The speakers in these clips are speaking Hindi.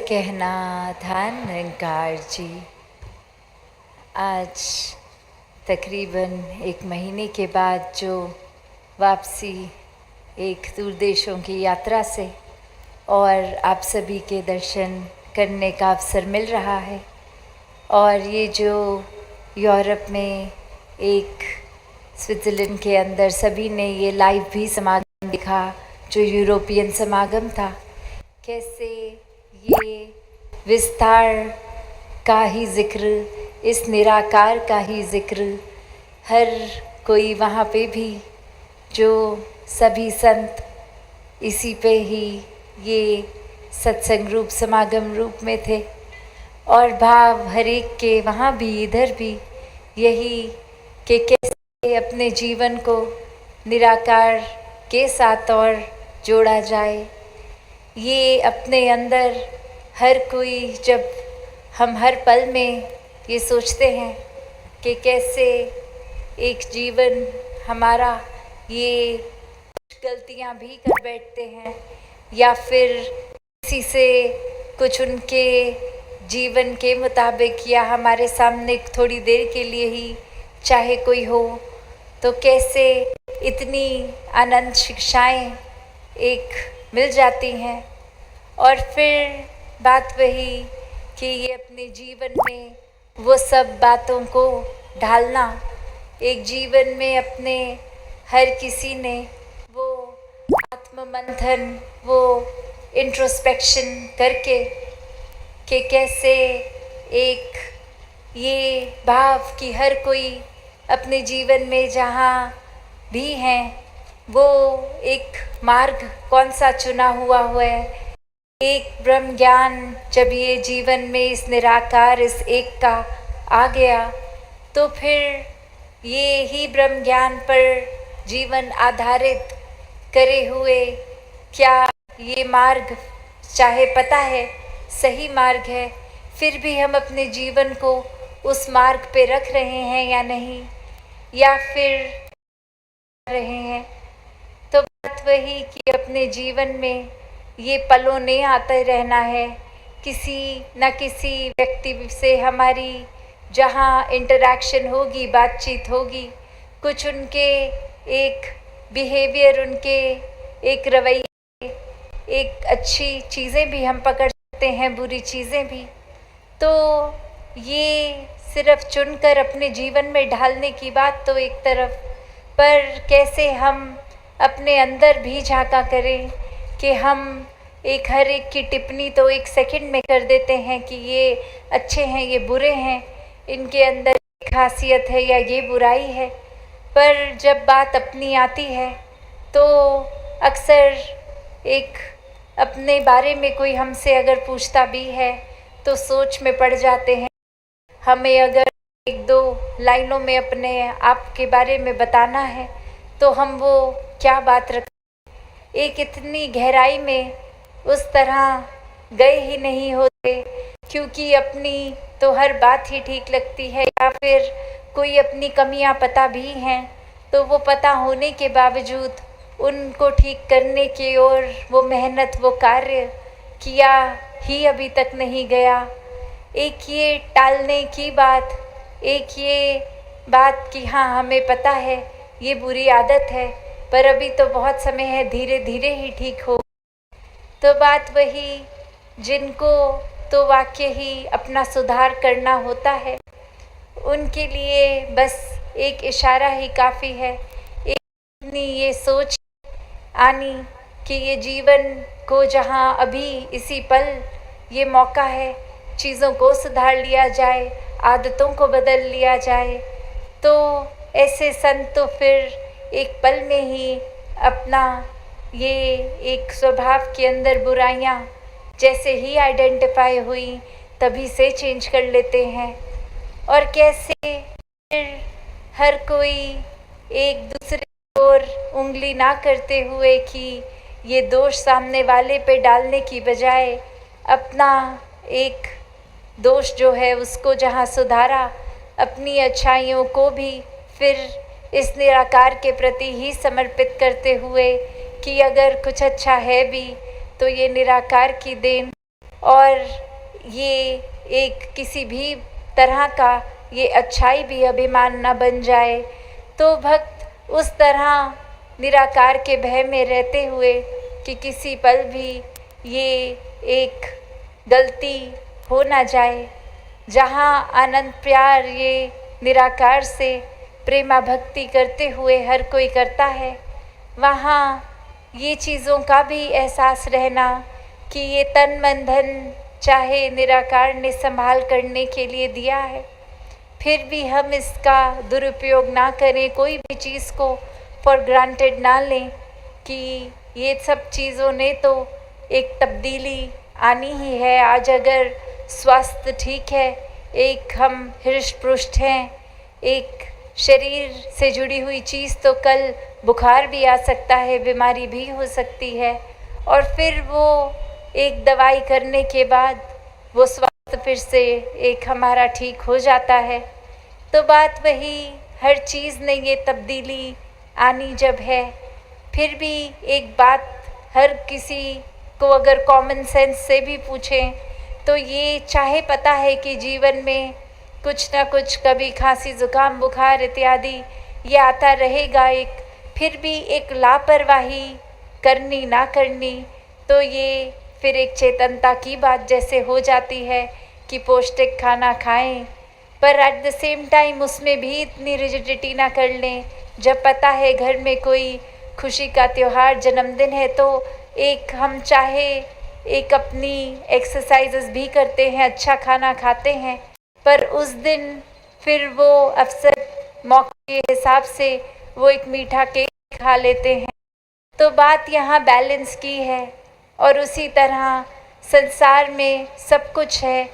कहना था निरंकार जी। आज तकरीबन 1 महीने के बाद जो वापसी एक दूर देशों की यात्रा से और आप सभी के दर्शन करने का अवसर मिल रहा है। और ये जो यूरोप में एक स्विट्ज़रलैंड के अंदर सभी ने ये लाइव भी समागम देखा, जो यूरोपियन समागम था, कैसे ये विस्तार का ही जिक्र, इस निराकार का ही जिक्र हर कोई वहाँ पे भी, जो सभी संत इसी पे ही ये सत्संग रूप समागम रूप में थे। और भाव हर एक के वहाँ भी इधर भी यही कि कैसे अपने जीवन को निराकार के साथ और जोड़ा जाए। ये अपने अंदर हर कोई, जब हम हर पल में ये सोचते हैं कि कैसे एक जीवन हमारा, ये गलतियाँ भी कर बैठते हैं या फिर किसी से कुछ उनके जीवन के मुताबिक या हमारे सामने थोड़ी देर के लिए ही चाहे कोई हो, तो कैसे इतनी अनंत शिक्षाएं एक मिल जाती हैं। और फिर बात वही कि ये अपने जीवन में वो सब बातों को ढालना, एक जीवन में अपने हर किसी ने वो आत्ममंथन, वो इंट्रोस्पेक्शन करके कि कैसे एक ये भाव कि हर कोई अपने जीवन में जहाँ भी हैं वो एक मार्ग कौन सा चुना हुआ है। एक ब्रह्म ज्ञान जब ये जीवन में इस निराकार, इस एक का आ गया, तो फिर ये ही ब्रह्म ज्ञान पर जीवन आधारित करे हुए क्या ये मार्ग, चाहे पता है सही मार्ग है, फिर भी हम अपने जीवन को उस मार्ग पे रख रहे हैं या नहीं, या फिर रहे हैं। तो बात वही कि अपने जीवन में ये पलों ने आते रहना है। किसी न किसी व्यक्ति से हमारी जहाँ इंटरैक्शन होगी, बातचीत होगी, कुछ उनके एक बिहेवियर, उनके एक रवैये, एक अच्छी चीज़ें भी हम पकड़ सकते हैं, बुरी चीज़ें भी। तो ये सिर्फ चुनकर अपने जीवन में ढालने की बात तो एक तरफ, पर कैसे हम अपने अंदर भी झांका करें कि हम एक हर एक की टिप्पणी तो एक सेकंड में कर देते हैं कि ये अच्छे हैं, ये बुरे हैं, इनके अंदर खासियत है या ये बुराई है। पर जब बात अपनी आती है तो अक्सर एक अपने बारे में कोई हमसे अगर पूछता भी है तो सोच में पड़ जाते हैं। हमें अगर 1-2 लाइनों में अपने आप के बारे में बताना है तो हम वो क्या बात रखें, एक इतनी गहराई में उस तरह गए ही नहीं होते, क्योंकि अपनी तो हर बात ही ठीक लगती है, या फिर कोई अपनी कमियां पता भी हैं तो वो पता होने के बावजूद उनको ठीक करने की ओर वो मेहनत, वो कार्य किया ही अभी तक नहीं गया। एक ये टालने की बात, एक ये बात कि हाँ हमें पता है ये बुरी आदत है, पर अभी तो बहुत समय है, धीरे धीरे ही ठीक हो। तो बात वही, जिनको तो वाकई ही अपना सुधार करना होता है, उनके लिए बस एक इशारा ही काफ़ी है, एक अपनी ये सोच आनी कि ये जीवन को जहाँ अभी इसी पल ये मौका है, चीज़ों को सुधार लिया जाए, आदतों को बदल लिया जाए। तो ऐसे संत तो फिर एक पल में ही अपना ये एक स्वभाव के अंदर बुराइयाँ जैसे ही आइडेंटिफाई हुई तभी से चेंज कर लेते हैं। और कैसे फिर हर कोई एक दूसरे और उंगली ना करते हुए कि ये दोष सामने वाले पे डालने की बजाय अपना एक दोष जो है उसको जहाँ सुधारा, अपनी अच्छाइयों को भी फिर इस निराकार के प्रति ही समर्पित करते हुए कि अगर कुछ अच्छा है भी तो ये निराकार की देन और ये एक किसी भी तरह का ये अच्छाई भी अभिमान न बन जाए। तो भक्त उस तरह निराकार के भय में रहते हुए कि किसी पल भी ये एक गलती हो ना जाए, जहाँ आनंद प्यार ये निराकार से प्रेमा भक्ति करते हुए हर कोई करता है, वहाँ ये चीज़ों का भी एहसास रहना कि ये तन मन धन चाहे निराकार ने संभाल करने के लिए दिया है, फिर भी हम इसका दुरुपयोग ना करें, कोई भी चीज़ को फॉर ग्रांटेड ना लें कि ये सब चीज़ों ने तो एक तब्दीली आनी ही है। आज अगर स्वास्थ्य ठीक है, एक हम हृष्ट पुष्ट हैं, एक शरीर से जुड़ी हुई चीज़, तो कल बुखार भी आ सकता है, बीमारी भी हो सकती है, और फिर वो एक दवाई करने के बाद वो स्वास्थ्य फिर से एक हमारा ठीक हो जाता है। तो बात वही, हर चीज़ में ये तब्दीली आनी जब है, फिर भी एक बात हर किसी को अगर कॉमन सेंस से भी पूछें तो ये चाहे पता है कि जीवन में कुछ ना कुछ कभी खांसी जुकाम बुखार इत्यादि ये आता रहेगा, एक फिर भी एक लापरवाही करनी ना करनी, तो ये फिर एक चेतनता की बात जैसे हो जाती है कि पौष्टिक खाना खाएं, पर एट द सेम टाइम उसमें भी इतनी रिजिडिटी ना कर लें। जब पता है घर में कोई खुशी का त्यौहार जन्मदिन है तो एक हम चाहे एक अपनी एक्सरसाइजेस भी करते हैं, अच्छा खाना खाते हैं, पर उस दिन फिर वो अवसर मौके के हिसाब से वो एक मीठा केक खा लेते हैं। तो बात यहाँ बैलेंस की है, और उसी तरह संसार में सब कुछ है,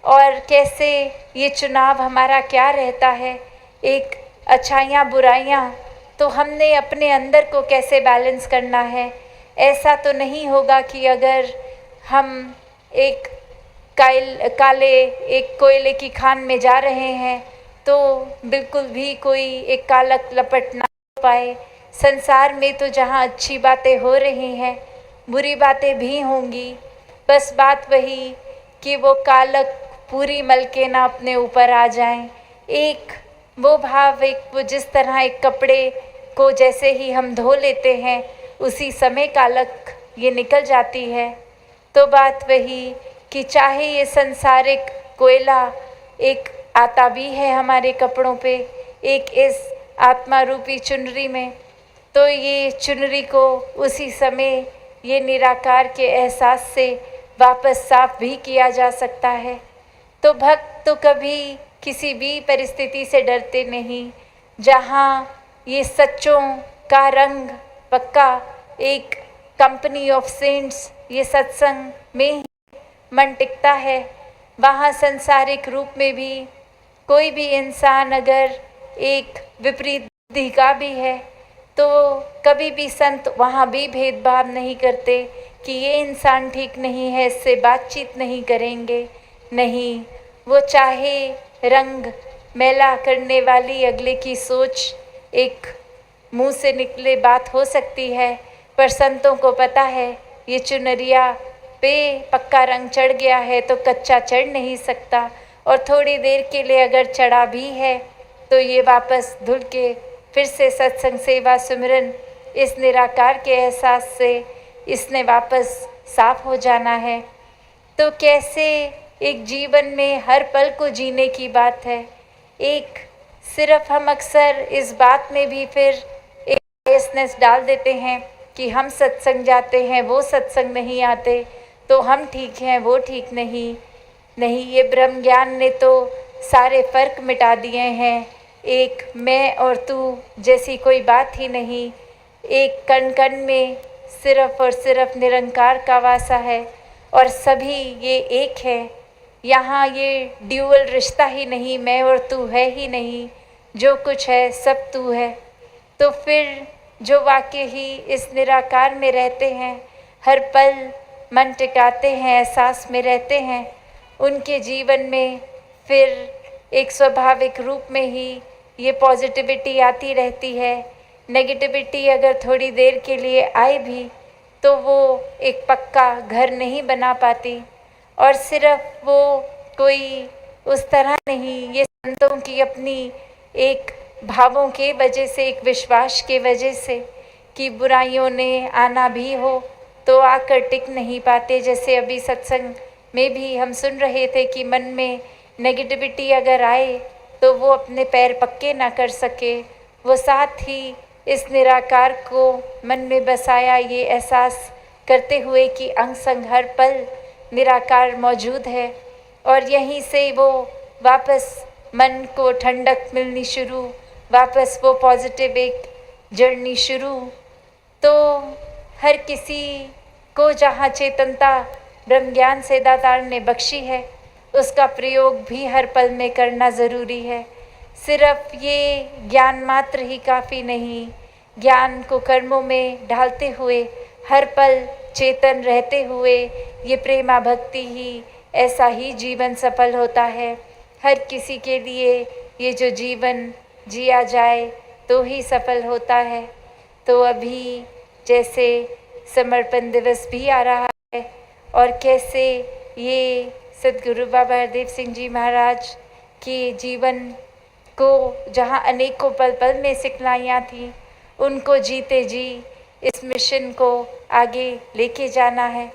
और कैसे ये चुनाव हमारा क्या रहता है, एक अच्छाइयाँ बुराइयाँ, तो हमने अपने अंदर को कैसे बैलेंस करना है। ऐसा तो नहीं होगा कि अगर हम एक काले एक कोयले की खान में जा रहे हैं तो बिल्कुल भी कोई एक कालक लपट ना पाए। संसार में तो जहाँ अच्छी बातें हो रही हैं, बुरी बातें भी होंगी, बस बात वही कि वो कालक पूरी मल के ना अपने ऊपर आ जाएं। एक वो भाव, एक वो जिस तरह एक कपड़े को जैसे ही हम धो लेते हैं उसी समय कालक ये निकल जाती है। तो बात वही कि चाहे ये संसारिक कोयला एक आता भी है हमारे कपड़ों पे, एक इस आत्मा रूपी चुनरी में, तो ये चुनरी को उसी समय ये निराकार के एहसास से वापस साफ भी किया जा सकता है। तो भक्त तो कभी किसी भी परिस्थिति से डरते नहीं, जहाँ ये सच्चों का रंग पक्का एक कंपनी ऑफ सेंट्स ये सत्संग में ही मन टिकता है, वहाँ संसारिक रूप में भी कोई भी इंसान अगर एक विपरीत बुद्धि का भी है तो कभी भी संत वहाँ भी भेदभाव नहीं करते कि ये इंसान ठीक नहीं है, इससे बातचीत नहीं करेंगे। नहीं, वो चाहे रंग मैला करने वाली अगले की सोच एक मुंह से निकले बात हो सकती है, पर संतों को पता है ये चुनरिया पे पक्का रंग चढ़ गया है तो कच्चा चढ़ नहीं सकता, और थोड़ी देर के लिए अगर चढ़ा भी है तो ये वापस धुल के फिर से सत्संग सेवा सुमिरन इस निराकार के एहसास से इसने वापस साफ हो जाना है। तो कैसे एक जीवन में हर पल को जीने की बात है। एक सिर्फ हम अक्सर इस बात में भी फिर एक बायसनेस डाल देते हैं कि हम सत्संग जाते हैं, वो सत्संग नहीं आते, तो हम ठीक हैं, वो ठीक नहीं। नहीं, ये ब्रह्म ज्ञान ने तो सारे फ़र्क मिटा दिए हैं। एक मैं और तू जैसी कोई बात ही नहीं। एक कण कण में सिर्फ और सिर्फ निरंकार का वासा है, और सभी ये एक है। यहाँ ये ड्यूअल रिश्ता ही नहीं, मैं और तू है ही नहीं, जो कुछ है सब तू है। तो फिर जो वाकई ही इस निराकार में रहते हैं, हर पल मन टिकाते हैं, एहसास में रहते हैं, उनके जीवन में फिर एक स्वाभाविक रूप में ही ये पॉजिटिविटी आती रहती है। नेगेटिविटी अगर थोड़ी देर के लिए आए भी तो वो एक पक्का घर नहीं बना पाती, और सिर्फ वो कोई उस तरह नहीं, ये संतों की अपनी एक भावों के वजह से, एक विश्वास के वजह से कि बुराइयों ने आना भी हो तो आकर टिक नहीं पाते। जैसे अभी सत्संग में भी हम सुन रहे थे कि मन में नेगेटिविटी अगर आए तो वो अपने पैर पक्के ना कर सके। वो साथ ही इस निराकार को मन में बसाया, ये एहसास करते हुए कि अंग संग हर पल निराकार मौजूद है। और यहीं से वो वापस मन को ठंडक मिलनी शुरू, वापस वो पॉजिटिव एक जर्नी शुरू। तो हर किसी को जहाँ चेतनता ब्रह्म ज्ञान से दातार ने बख्शी है, उसका प्रयोग भी हर पल में करना ज़रूरी है। सिर्फ ये ज्ञान मात्र ही काफ़ी नहीं, ज्ञान को कर्मों में ढालते हुए हर पल चेतन रहते हुए ये प्रेमा भक्ति ही, ऐसा ही जीवन सफल होता है। हर किसी के लिए ये जो जीवन जिया जाए तो ही सफल होता है। तो अभी जैसे समर्पण दिवस भी आ रहा है और कैसे ये सद्गुरु बाबा हरदेव सिंह जी महाराज के जीवन को, जहाँ अनेकों पल पल में सिखलाइयाँ थीं, उनको जीते जी इस मिशन को आगे लेके जाना है।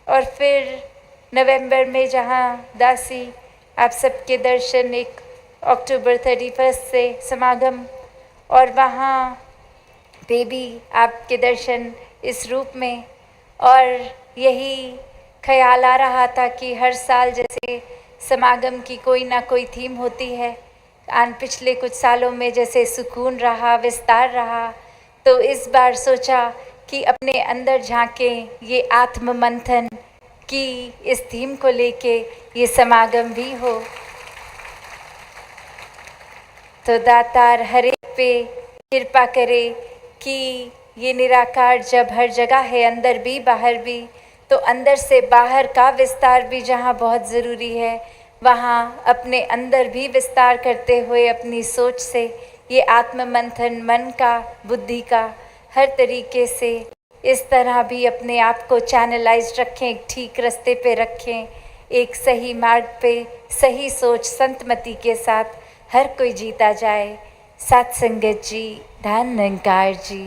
और फिर नवंबर में जहाँ दासी आप सबके दर्शन, एक अक्टूबर 31 से समागम, और वहाँ पे भी आपके दर्शन इस रूप में। और यही ख्याल आ रहा था कि हर साल जैसे समागम की कोई ना कोई थीम होती है, पिछले कुछ सालों में जैसे सुकून रहा, विस्तार रहा, तो इस बार सोचा कि अपने अंदर झांकें, ये आत्म मंथन की इस थीम को लेके ये समागम भी हो। तो दातार हर एक पे कृपा करे कि ये निराकार जब हर जगह है, अंदर भी बाहर भी, तो अंदर से बाहर का विस्तार भी जहाँ बहुत ज़रूरी है, वहाँ अपने अंदर भी विस्तार करते हुए अपनी सोच से ये आत्म मंथन, मन का, बुद्धि का, हर तरीके से इस तरह भी अपने आप को चैनलाइज रखें, एक ठीक रास्ते पे रखें, एक सही मार्ग पे सही सोच संतमति के साथ हर कोई जीता जाए। सत्संगत जी, धन निरंकार जी।